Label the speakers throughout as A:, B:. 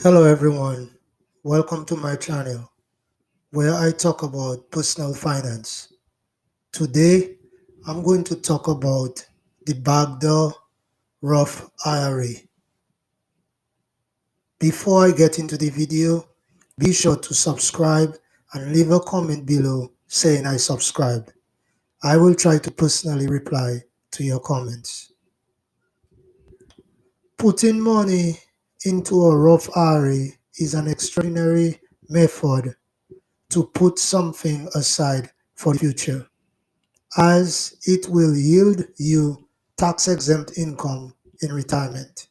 A: Hello everyone, welcome to my channel where I talk about personal finance. Today I'm going to talk about the Back-Door Roth IRA. Before I get into the video, be sure to subscribe and leave a comment below saying I subscribed. I will try to personally reply to your comments. Putting money into a Roth IRA is an extraordinary method to put something aside for the future, as it will yield you tax-exempt income in retirement.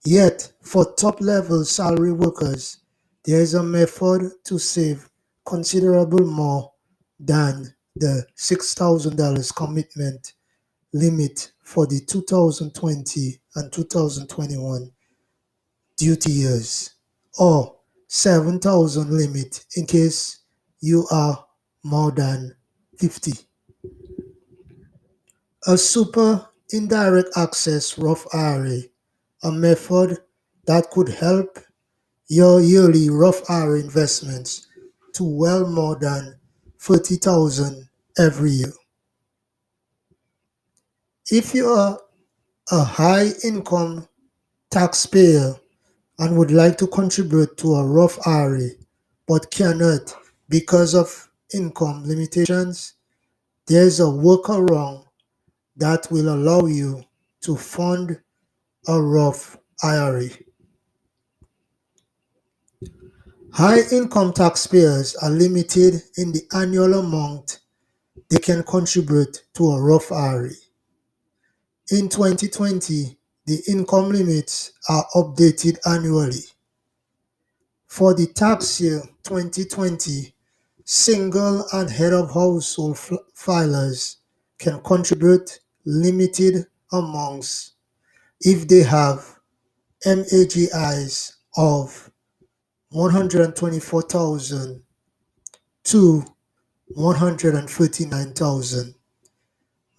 A: Yet, for top-level salary workers, there is a method to save considerable more than the $6,000 commitment limit for the 2020 and 2021 duty years, or 7,000 limit in case you are more than 50. A super indirect access Roth IRA, a method that could help your yearly Roth IRA investments to well more than 30,000 every year. If you are a high income taxpayer and would like to contribute to a Roth IRA but cannot because of income limitations, there is a workaround that will allow you to fund a Roth IRA. High income taxpayers are limited in the annual amount they can contribute to a Roth IRA. In 2020, the income limits are updated annually. For the tax year 2020, single and head of household filers can contribute limited amounts if they have MAGIs of 124,000 to 139,000.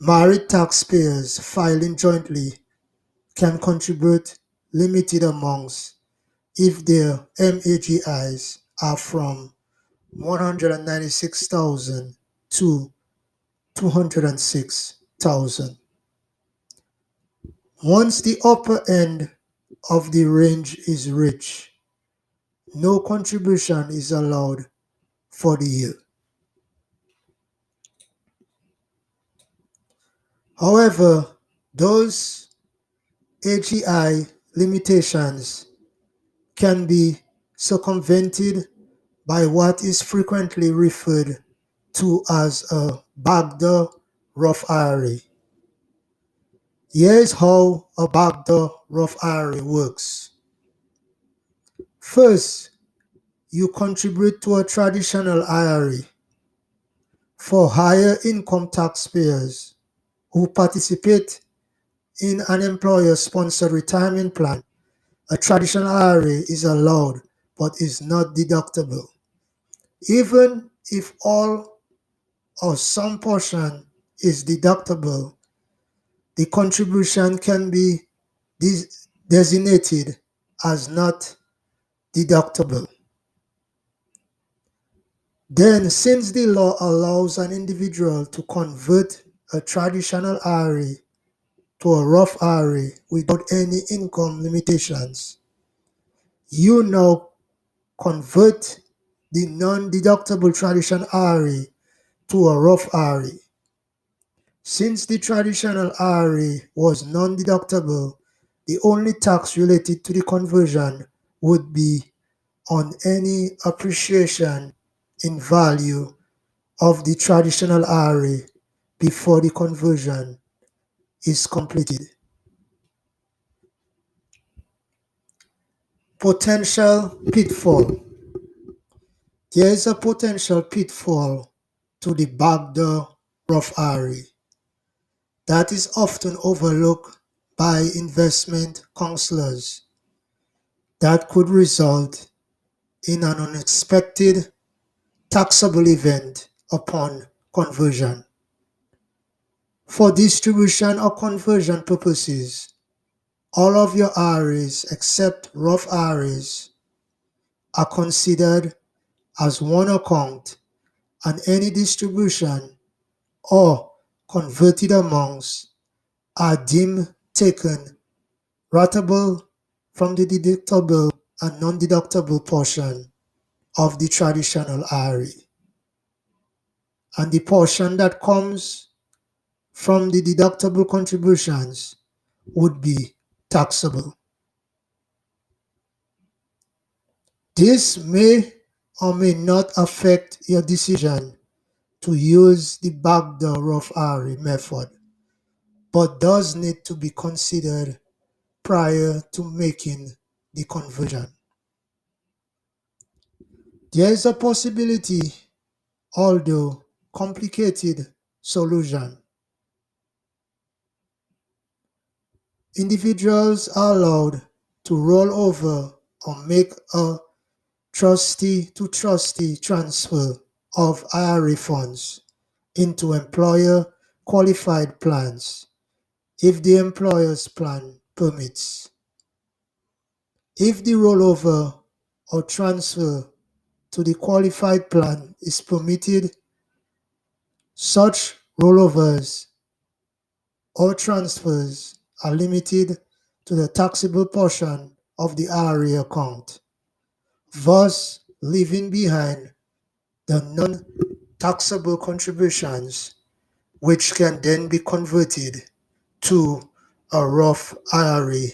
A: Married taxpayers filing jointly can contribute limited amounts if their MAGIs are from 196,000 to 206,000. Once the upper end of the range is reached, no contribution is allowed for the year. However, those AGI limitations can be circumvented by what is frequently referred to as a backdoor Roth IRA. Here's how a backdoor Roth IRA works. First, you contribute to a traditional IRA. For higher income taxpayers who participate in an employer-sponsored retirement plan, a traditional IRA is allowed but is not deductible. Even if all or some portion is deductible, the contribution can be designated as not deductible. Then, since the law allows an individual to convert a traditional IRA to a Roth IRA without any income limitations, you now convert the non-deductible traditional IRA to a Roth IRA. Since the traditional IRA was non-deductible, the only tax related to the conversion would be on any appreciation in value of the traditional IRA before the conversion is completed. Potential pitfall. There is a potential pitfall to the backdoor Roth IRA that is often overlooked by investment counselors that could result in an unexpected taxable event upon conversion. For distribution or conversion purposes, all of your IRAs except Roth IRAs are considered as one account, and any distribution or converted amounts are deemed taken ratable from the deductible and non-deductible portion of the traditional IRA, and the portion that comes from the deductible contributions would be taxable. This may or may not affect your decision to use the Back-Door Roth IRA method, but does need to be considered prior to making the conversion. There is a possibility, although complicated, solution. Individuals are allowed to roll over or make a trustee-to-trustee transfer of IRA funds into employer-qualified plans if the employer's plan permits. If the rollover or transfer to the qualified plan is permitted, such rollovers or transfers are limited to the taxable portion of the IRA account, thus leaving behind the non-taxable contributions, which can then be converted to a Roth IRA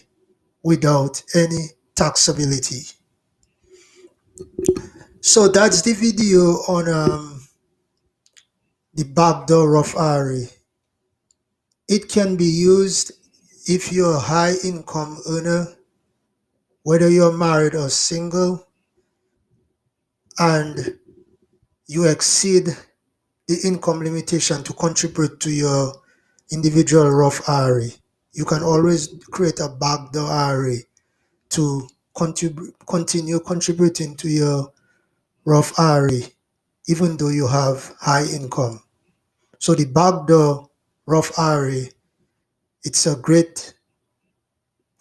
A: without any taxability. So that's the video on the Back-Door Roth IRA. It can be used if you're a high income earner, whether you're married or single, and you exceed the income limitation to contribute to your individual Roth IRA. You can always create a Back-Door IRA to continue contributing to your Roth IRA, even though you have high income. So the Back-Door Roth IRA, it's a great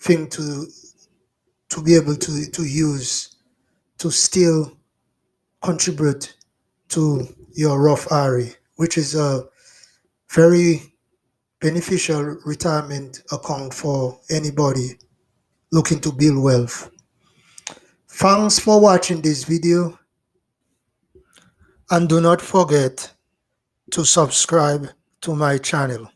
A: thing to be able to use to still contribute to your Roth IRA, which is a very beneficial retirement account for anybody looking to build wealth. Thanks for watching this video, and do not forget to subscribe to my channel.